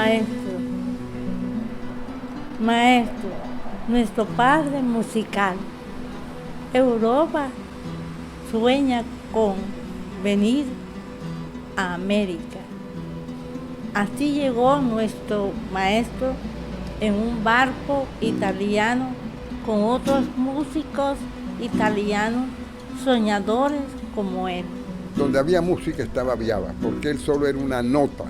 Maestro, maestro, nuestro padre musical. Europa sueña con venir a América. Así llegó nuestro maestro en un barco italiano con otros músicos italianos soñadores como él. Donde había música estaba Viava, porque él solo era una nota.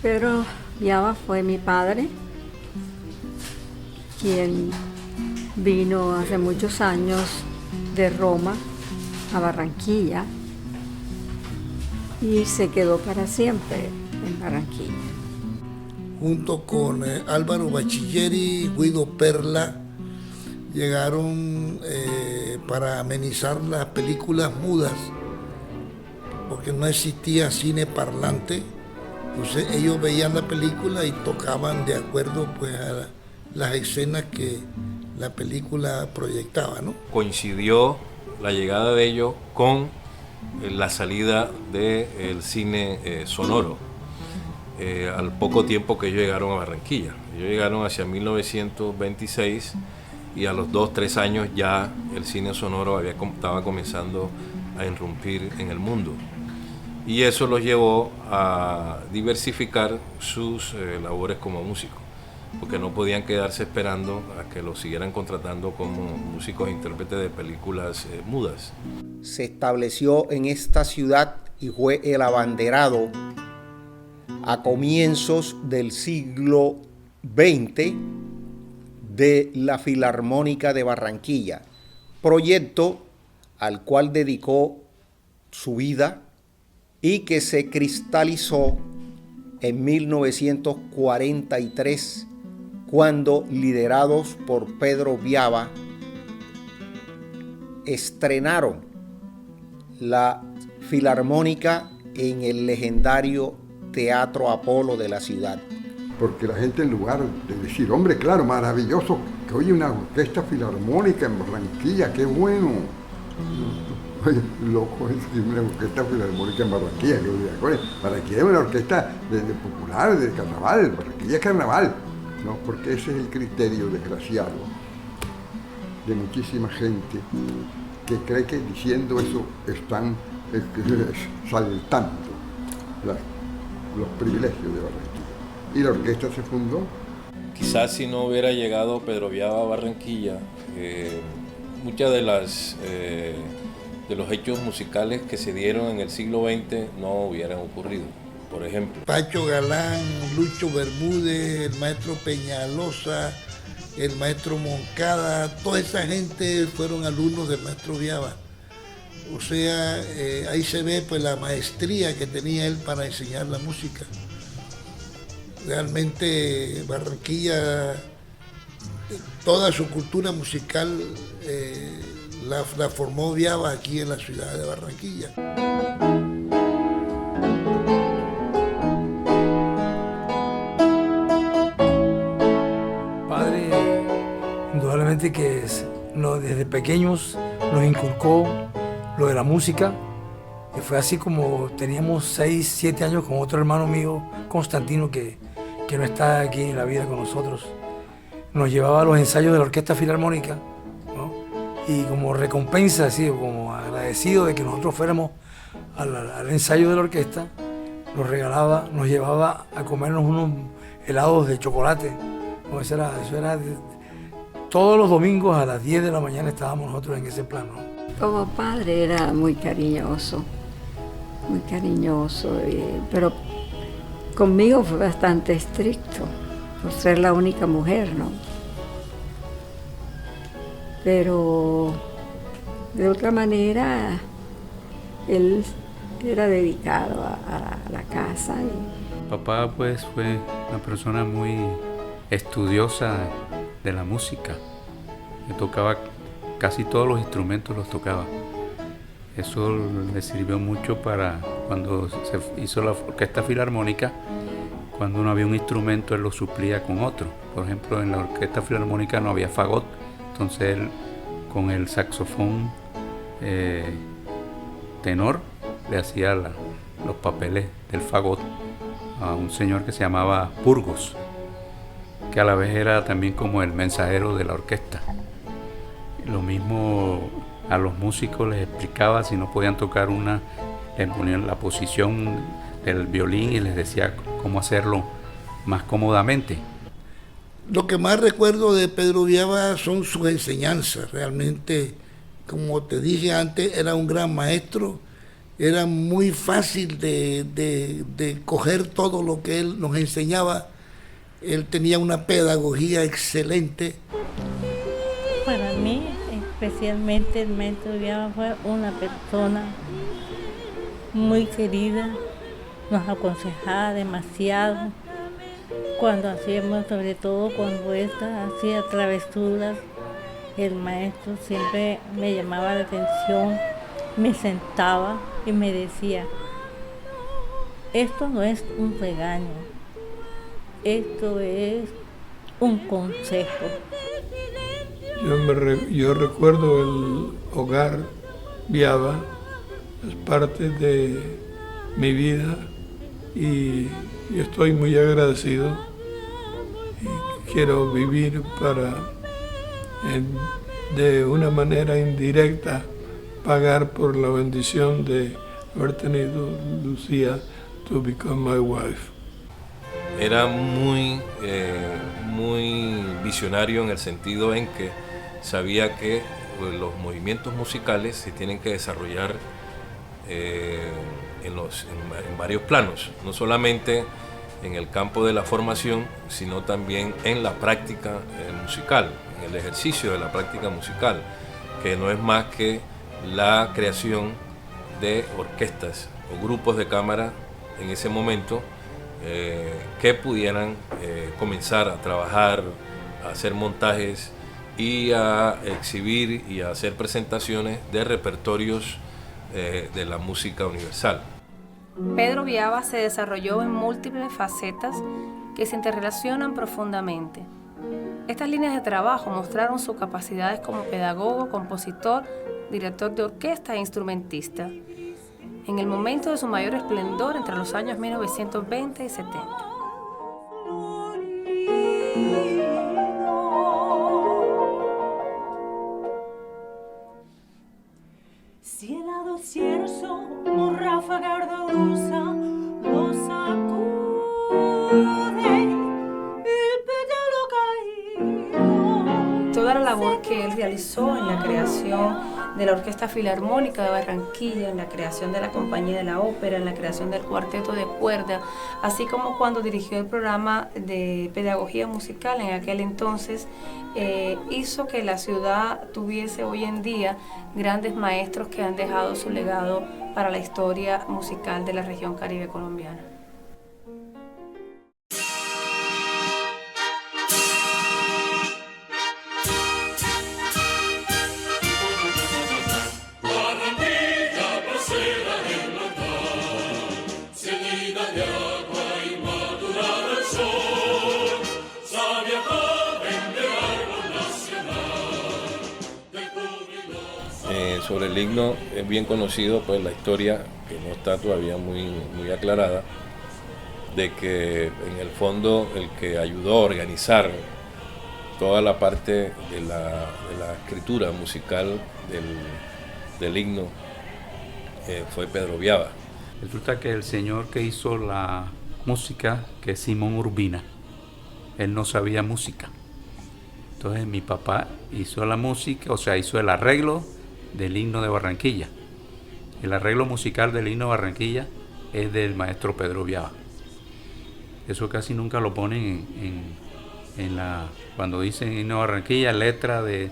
Pedro Viava fue mi padre, quien vino hace muchos años de Roma a Barranquilla y se quedó para siempre en Barranquilla. Junto con Álvaro Bachilleri, Guido Perla, llegaron para amenizar las películas mudas, porque no existía cine parlante. Entonces ellos veían la película y tocaban de acuerdo pues a las escenas que la película proyectaba, ¿no? Coincidió la llegada de ellos con la salida del cine sonoro, al poco tiempo que ellos llegaron a Barranquilla. Ellos llegaron hacia 1926 y a los 2-3 años ya el cine sonoro estaba comenzando a irrumpir en el mundo. Y eso los llevó a diversificar sus labores como músicos, porque no podían quedarse esperando a que los siguieran contratando como músicos e intérpretes de películas mudas. Se estableció en esta ciudad y fue el abanderado a comienzos del siglo XX de la Filarmónica de Barranquilla, proyecto al cual dedicó su vida y que se cristalizó en 1943, cuando, liderados por Pedro Viava, estrenaron la Filarmónica en el legendario Teatro Apolo de la ciudad. Porque la gente, en lugar de decir, hombre, claro, maravilloso, que oye una orquesta filarmónica en Barranquilla, qué bueno. Oye, loco, es que una orquesta filarmónica en Barranquilla, Barranquilla es una orquesta de popular, de carnaval, Barranquilla es carnaval, ¿no? Porque ese es el criterio desgraciado de muchísima gente que cree que diciendo eso están saltando los privilegios de Barranquilla. Y la orquesta se fundó. Quizás si no hubiera llegado Pedro Viava a Barranquilla, muchas de los hechos musicales que se dieron en el siglo XX no hubieran ocurrido. Por ejemplo, Pacho Galán, Lucho Bermúdez, el maestro Peñalosa, el maestro Moncada, toda esa gente fueron alumnos del maestro Viava. O sea, ahí se ve pues la maestría que tenía él para enseñar la música. Realmente Barranquilla, toda su cultura musical la formó Viava aquí en la ciudad de Barranquilla. Padre, indudablemente que desde pequeños nos inculcó lo de la música, y fue así como teníamos 6, 7 años con otro hermano mío, Constantino, que no está aquí en la vida con nosotros. Nos llevaba a los ensayos de la Orquesta Filarmónica, ¿no? y como recompensa, así, como agradecido de que nosotros fuéramos al ensayo de la orquesta, nos llevaba a comernos unos helados de chocolate. No, eso era todos los domingos a las 10 de la mañana estábamos nosotros en ese plan, ¿no? Como padre era muy cariñoso, pero conmigo fue bastante estricto, por ser la única mujer, ¿no? Pero de otra manera, él era dedicado a la casa. Papá pues fue una persona muy estudiosa de la música. Le tocaba casi todos los instrumentos, los tocaba. Eso le sirvió mucho para cuando se hizo la orquesta filarmónica. Cuando no había un instrumento, él lo suplía con otro. Por ejemplo, en la orquesta filarmónica no había fagot, entonces él con el saxofón tenor le hacía los papeles del fagot a un señor que se llamaba Burgos, que a la vez era también como el mensajero de la orquesta. Lo mismo a los músicos les explicaba si no podían tocar una, les ponían la posición del violín y les decía cómo hacerlo más cómodamente. Lo que más recuerdo de Pedro Viaba son sus enseñanzas. Realmente, como te dije antes, era un gran maestro. Era muy fácil de coger todo lo que él nos enseñaba. Él tenía una pedagogía excelente. Para mí, especialmente el maestro Viaba fue una persona muy querida, nos aconsejaba demasiado. Cuando hacíamos, sobre todo cuando hacía travesuras, el maestro siempre me llamaba la atención, me sentaba y me decía, esto no es un regaño, esto es un consejo. Yo recuerdo el hogar Viaba, es parte de mi vida y yo estoy muy agradecido y quiero vivir de una manera indirecta, pagar por la bendición de haber tenido Lucía to become my wife. Era muy visionario en el sentido en que sabía que los movimientos musicales se tienen que desarrollar en varios planos, no solamente en el campo de la formación, sino también en la práctica musical, en el ejercicio de la práctica musical, que no es más que la creación de orquestas o grupos de cámara en ese momento que pudieran comenzar a trabajar, a hacer montajes y a exhibir y a hacer presentaciones de repertorios de la música universal. Pedro Viaba se desarrolló en múltiples facetas que se interrelacionan profundamente. Estas líneas de trabajo mostraron sus capacidades como pedagogo, compositor, director de orquesta e instrumentista, en el momento de su mayor esplendor entre los años 1920 y 70. Si helado cierzo, como ráfaga ardorosa, lo sacude el pétalo caído. Toda la labor que él realizó en la creación de la Orquesta Filarmónica de Barranquilla, en la creación de la Compañía de la Ópera, en la creación del Cuarteto de Cuerda, así como cuando dirigió el programa de pedagogía musical en aquel entonces, hizo que la ciudad tuviese hoy en día grandes maestros que han dejado su legado para la historia musical de la región caribe colombiana. Sobre el himno es bien conocido, pues la historia, que no está todavía muy aclarada, de que en el fondo el que ayudó a organizar toda la parte de la escritura musical del himno fue Pedro Viava. Resulta que el señor que hizo la música, que es Simón Urbina, él no sabía música. Entonces mi papá hizo la música, o sea, hizo el arreglo del himno de Barranquilla. El arreglo musical del himno de Barranquilla es del maestro Pedro Viava. Eso casi nunca lo ponen cuando dicen himno de Barranquilla, letra de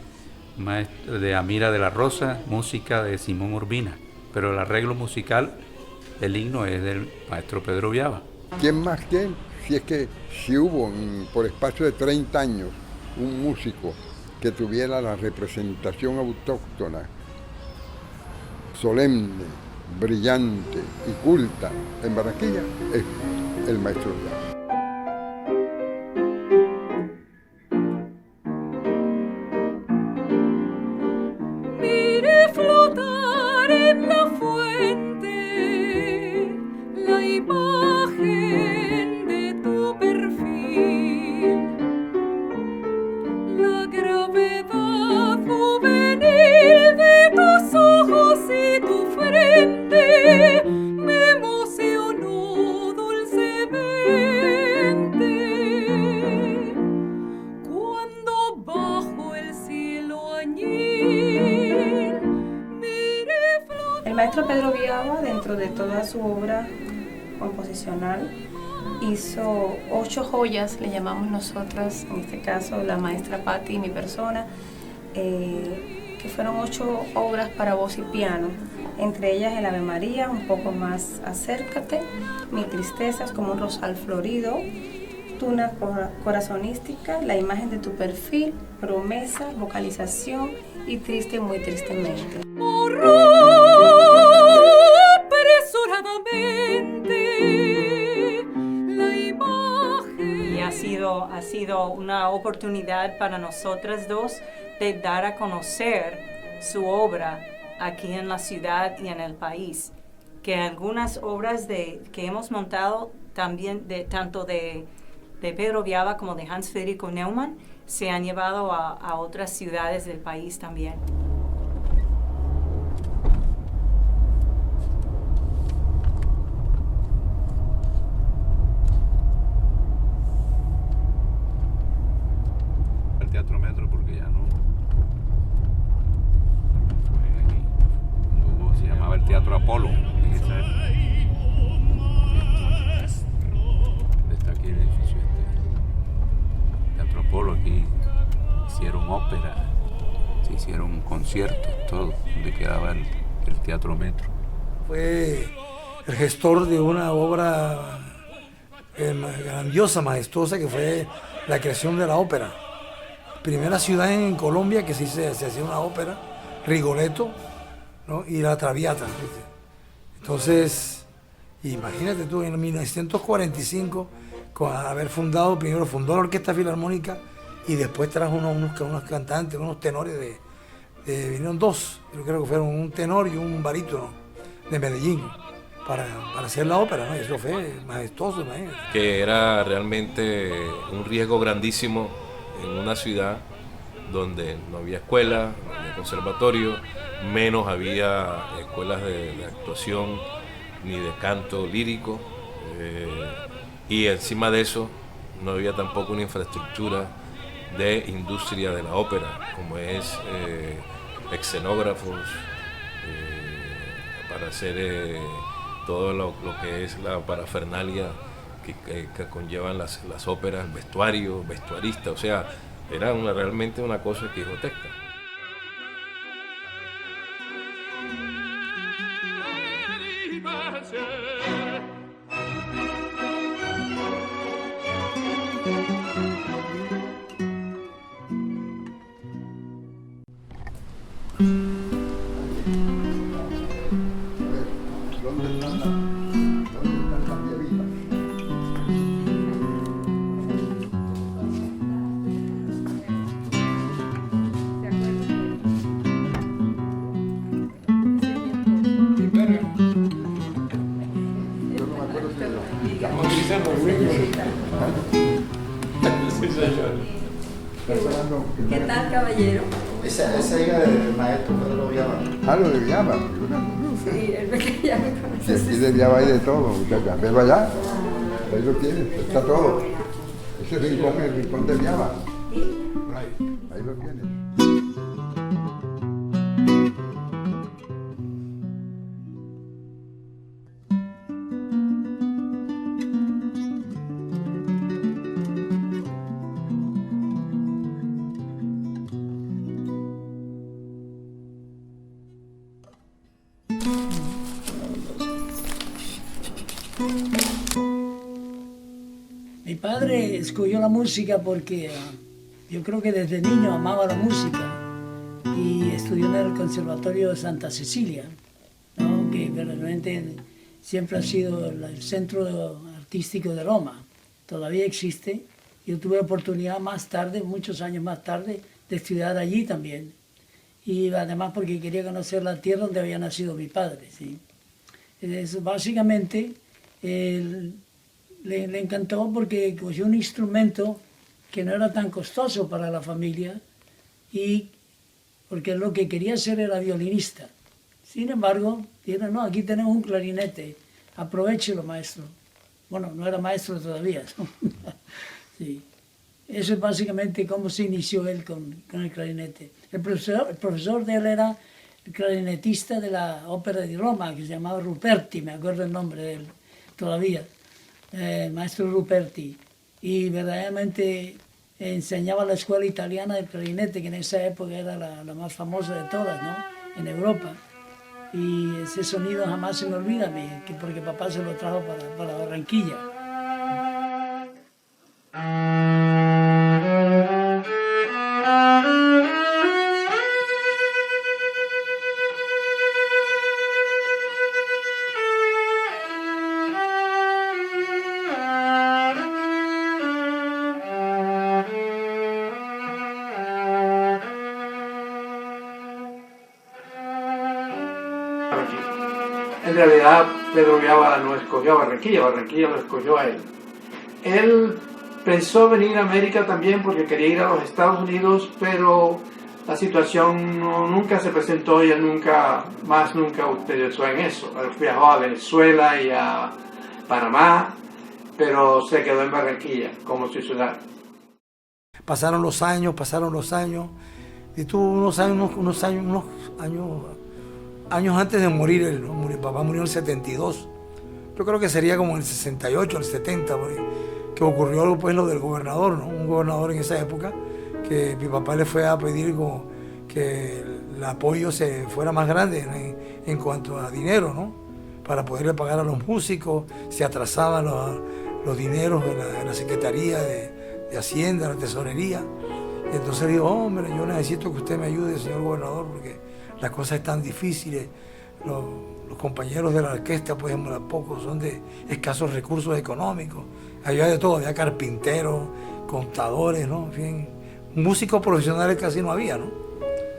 Amira de la Rosa, música de Simón Urbina. Pero el arreglo musical del himno es del maestro Pedro Viava. ¿Quién más que él? Si hubo por espacio de 30 años un músico que tuviera la representación autóctona, solemne, brillante y culta en Barranquilla, es el maestro Viava. Mire flotar en la fuente la imagen de tu perfil, la gravedad juvenil de tus ojos y tu frente me emocionó dulcemente cuando bajo el cielo añil miré flotar. El maestro Pedro Viava, dentro de toda su obra composicional, hizo 8 joyas, le llamamos nosotras, en este caso la maestra Patti y mi persona, que fueron 8 obras para voz y piano, entre ellas el Ave María, un poco más Acércate, Mi tristeza es como un rosal florido, Tuna corazonística, La imagen de tu perfil, Promesa, Vocalización y Triste muy tristemente. Apresuradamente la imagen. Y ha sido una oportunidad para nosotras dos de dar a conocer su obra aquí en la ciudad y en el país. Que algunas obras que hemos montado también, tanto de Pedro Viava como de Hans Federico Neumann, se han llevado a otras ciudades del país también. El Teatro Metro, porque ya no se llamaba el Teatro Apolo en esa época. Está aquí el edificio Teatro Apolo. Aquí hicieron ópera, se hicieron conciertos, todo, donde quedaba el Teatro Metro. Fue el gestor de una obra grandiosa, majestuosa, que fue la creación de la ópera. Primera ciudad en Colombia que se hacía una ópera, Rigoletto, ¿no? Y la Traviata. Entonces, imagínate tú, en 1945, con haber primero fundó la Orquesta Filarmónica y después trajo unos cantantes, unos tenores vinieron 2, yo creo que fueron un tenor y un barítono de Medellín para hacer la ópera, ¿no? Y eso fue majestuoso, imagínate. Que era realmente un riesgo grandísimo en una ciudad donde no había escuela, no había conservatorio, menos había escuelas de actuación ni de canto lírico, y encima de eso no había tampoco una infraestructura de industria de la ópera, como es escenógrafos para hacer todo lo que es la parafernalia que conllevan las óperas, vestuario, vestuarista, o sea, era realmente una cosa quijotesca. ¿Qué tal, caballero? Esa hija del maestro Pedro Viaba. Ah, lo de Viaba. Sí, él ve que ya me Y conoce. aquí de Viaba hay de todo, muchachas. Velo allá. Ahí lo tienes, está todo. Ese rincón es el rincón de Viaba. Ahí lo tienes. Mi padre escogió la música porque yo creo que desde niño amaba la música y estudió en el Conservatorio de Santa Cecilia, ¿no? Que verdaderamente siempre ha sido el centro artístico de Roma. Todavía existe. Yo tuve oportunidad más tarde, muchos años más tarde, de estudiar allí también. Y además porque quería conocer la tierra donde había nacido mi padre, ¿sí? Eso, básicamente, le encantó porque cogió un instrumento que no era tan costoso para la familia y porque lo que quería hacer era violinista. Sin embargo, dijeron, no, aquí tenemos un clarinete, aprovechelo, maestro. Bueno, no era maestro todavía. Sí. Eso es básicamente cómo se inició él con el clarinete. El profesor de él era el clarinetista de la ópera de Roma, que se llamaba Ruperti, me acuerdo el nombre de él todavía. Maestro Ruperti, y verdaderamente enseñaba la escuela italiana del clarinete, que en esa época era la más famosa de todas, ¿no? En Europa. Y ese sonido jamás se me olvida a mí, porque papá se lo trajo para Barranquilla. En realidad, Pedro Viaba no escogió a Barranquilla, Barranquilla lo escogió a él. Él pensó venir a América también porque quería ir a los Estados Unidos, pero la situación nunca se presentó y él nunca utilizó en eso. Él viajó a Venezuela y a Panamá, pero se quedó en Barranquilla como su ciudad. Pasaron los años, y tuvo unos años antes de morir él, ¿no? Mi papá murió en el 72. Yo creo que sería como en el 68, el 70, que ocurrió pues lo del gobernador, ¿no? Un gobernador en esa época, que mi papá le fue a pedir que el apoyo se fuera más grande en cuanto a dinero, ¿no? Para poderle pagar a los músicos, se atrasaban los dineros de la Secretaría de Hacienda, la Tesorería. Y entonces le digo, hombre, yo necesito que usted me ayude, señor gobernador, porque las cosas están difíciles. Los compañeros de la orquesta, pues, pocos son de escasos recursos económicos. Había de todo, había carpinteros, contadores, ¿no? En fin, músicos profesionales casi no había, ¿no?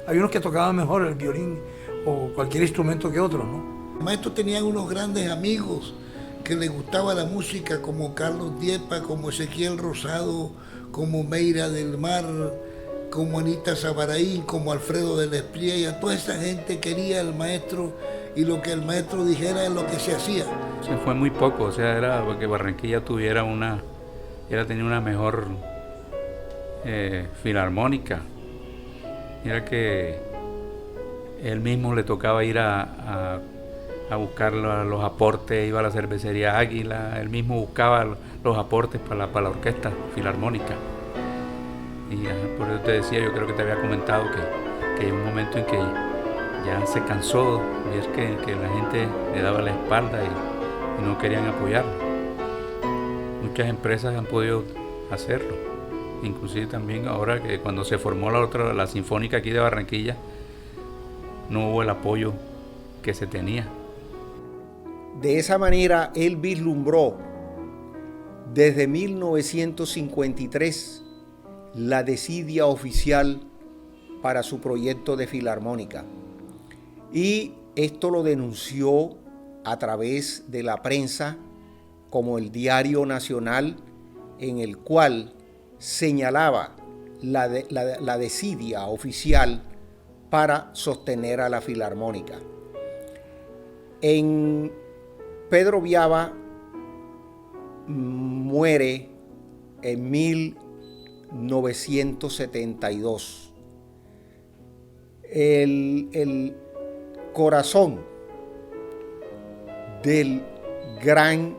Había unos que tocaban mejor el violín o cualquier instrumento que otros, ¿no? Los maestros tenían unos grandes amigos que les gustaba la música, como Carlos Diepa, como Ezequiel Rosado, como Meira del Mar, como Anita Sabaraín, como Alfredo del Espriella. Toda esa gente quería al maestro y lo que el maestro dijera es lo que se hacía. Se fue muy poco, o sea, era porque Barranquilla tenía una mejor filarmónica. Era que él mismo le tocaba ir a buscar los aportes, iba a la cervecería Águila, él mismo buscaba los aportes para la orquesta filarmónica. Y por eso te decía, yo creo que te había comentado que hay un momento en que ya se cansó de ver que la gente le daba la espalda y no querían apoyarlo. Muchas empresas han podido hacerlo, inclusive también ahora que cuando se formó la Sinfónica aquí de Barranquilla, no hubo el apoyo que se tenía. De esa manera, él vislumbró desde 1953 la desidia oficial para su proyecto de filarmónica. Y esto lo denunció a través de la prensa, como el Diario Nacional, en el cual señalaba la desidia oficial para sostener a la Filarmónica. Pedro Viava muere en 1972. El corazón del gran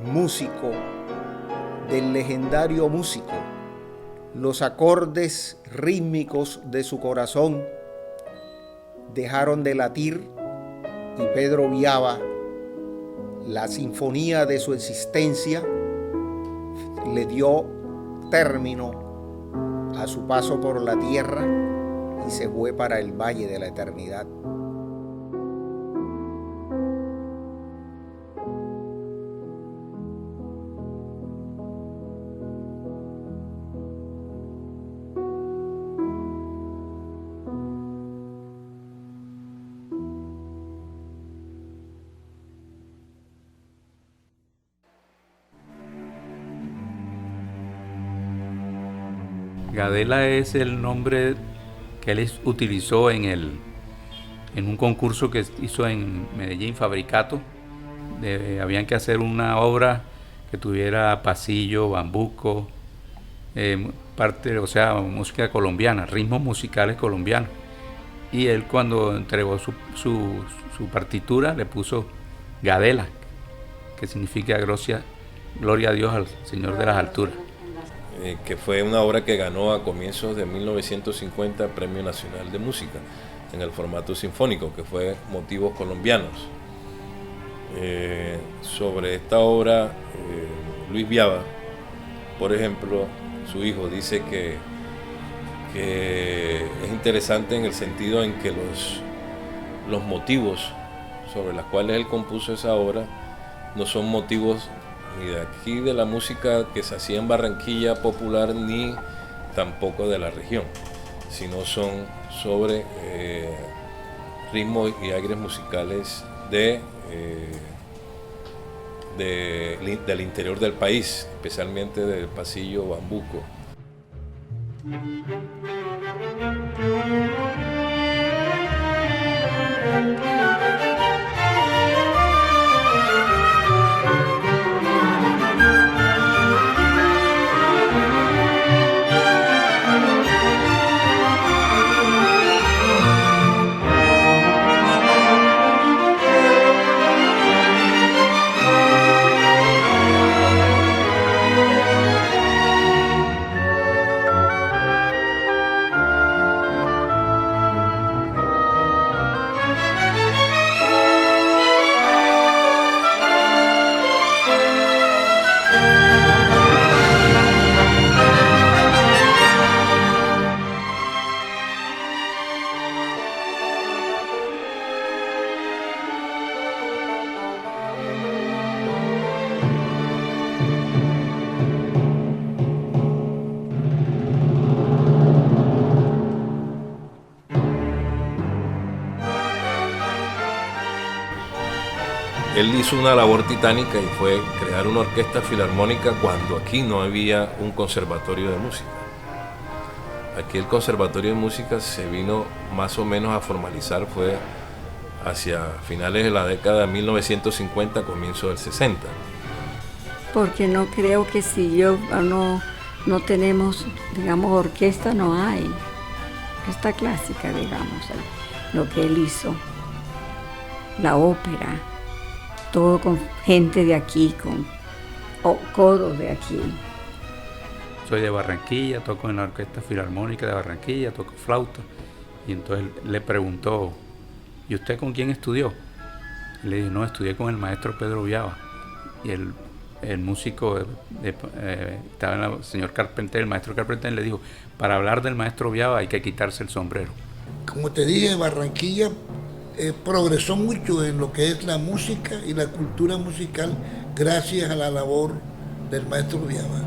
músico, del legendario músico, los acordes rítmicos de su corazón dejaron de latir y Pedro Viava, la sinfonía de su existencia, le dio término a su paso por la tierra y se fue para el valle de la eternidad. Gadela es el nombre que él utilizó en un concurso que hizo en Medellín, Fabricato. Habían que hacer una obra que tuviera pasillo, bambuco, música colombiana, ritmos musicales colombianos. Y él, cuando entregó su partitura, le puso Gadela, que significa gloria a Dios, al Señor de las alturas. Que fue una obra que ganó a comienzos de 1950 Premio Nacional de Música en el formato sinfónico, que fue Motivos Colombianos. Sobre esta obra, Luis Viava, por ejemplo, su hijo, dice que es interesante en el sentido en que los motivos sobre los cuales él compuso esa obra no son motivos ni de aquí de la música que se hacía en Barranquilla popular, ni tampoco de la región, sino son sobre ritmos y aires musicales del interior del país, especialmente del pasillo bambuco. Él hizo una labor titánica y fue crear una orquesta filarmónica cuando aquí no había un conservatorio de música. Aquí el conservatorio de música se vino más o menos a formalizar, fue hacia finales de la década de 1950, comienzo del 60. Porque no creo que si no tenemos, digamos, orquesta, no hay. Orquesta clásica, digamos, lo que él hizo. La ópera, todo con gente de aquí, con coros de aquí. Soy de Barranquilla, toco en la Orquesta Filarmónica de Barranquilla, toco flauta. Y entonces le preguntó, ¿y usted con quién estudió? Y le dije, no, estudié con el maestro Pedro Viava. Y el músico estaba el señor Carpenter, el maestro Carpenter le dijo, para hablar del maestro Viava hay que quitarse el sombrero. Como te dije, Barranquilla progresó mucho en lo que es la música y la cultura musical gracias a la labor del maestro Viava.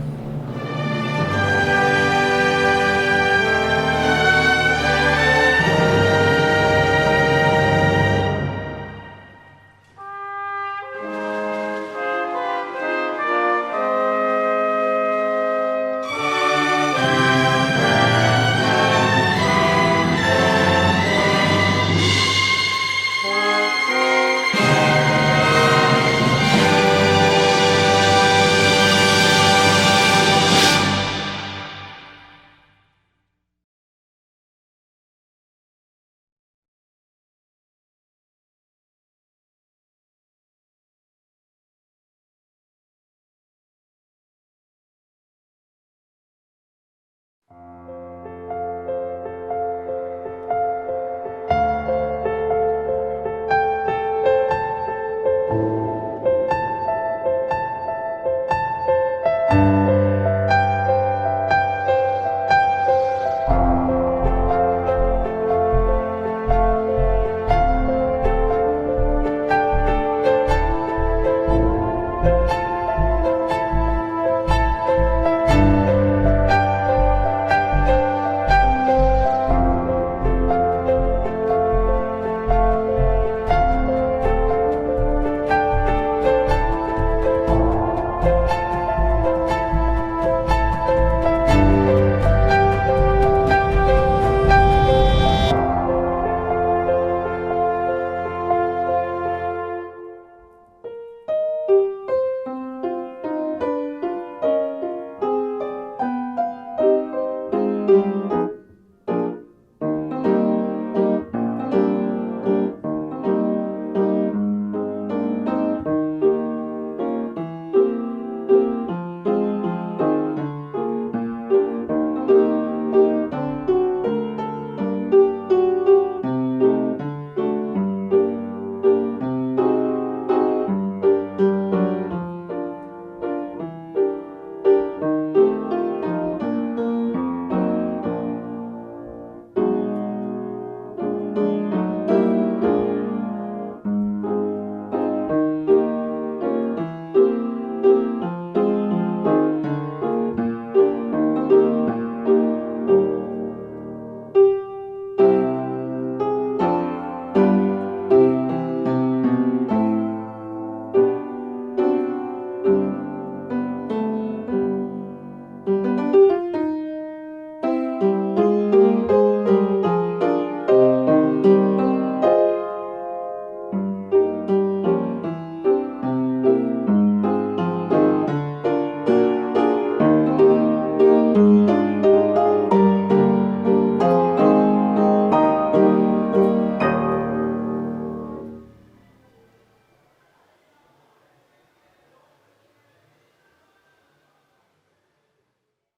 Thank